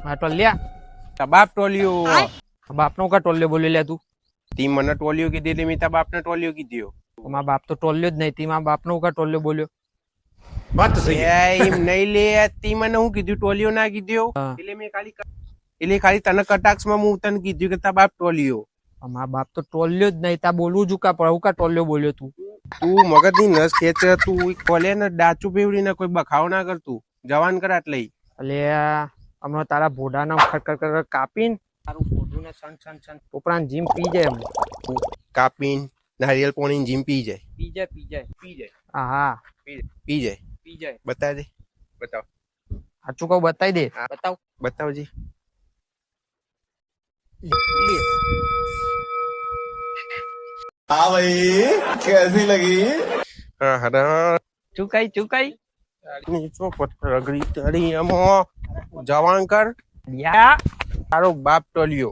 હા ટોલ્યા તા બાપ ટોલ્યો બાપનો કા ટોલ્યો બોલ્યો લે તું? તી મને ટોલ્યો કીધી એટલે મેં તા બાપને ટોલ્યો કીધો. મારા બાપ તો ટોલ્યો જ નહીં, તી મારા બાપનો કા ટોલ્યો બોલ્યો? એમ નહીં લે, તી મને હું કીધું ટોલ્યો ના કીધો હા. એટલે ખાલી તને કટાક્ષમાં હું તને કીધું કે તા બાપ ટોલ્યો. મારા બાપ તો ટોલ્યો જ નહીં, તા બોલવું જ કા પડે? હું કા ટોલ્યો બોલ્યો તું? તું મગજની નસ ખેંચ, તું કોલે ને ડાચું પેવડીને કોઈ બખાવ ના કરતું. જવાન કર આટલે એટલે હમણાં તારા ભોડાના ખડખડ કાપીને તારું ભોડું ને સન સન સન પોપડાને જીમ પી જાય એમ. કાપીને નારિયેલ પાણી જીમ પી જાય. પી જાય. હા પી જાય. પી જાય. બતાવ દે. બતાવ. સાચું કહું બતાવી દે. બતાવ. બતાવજી. हाँ भाई कैसी लगी? હા હા ચુકાઈ રગડી તળી એમાં જવાન કર. યા તારો બાપ ટોલ્યો.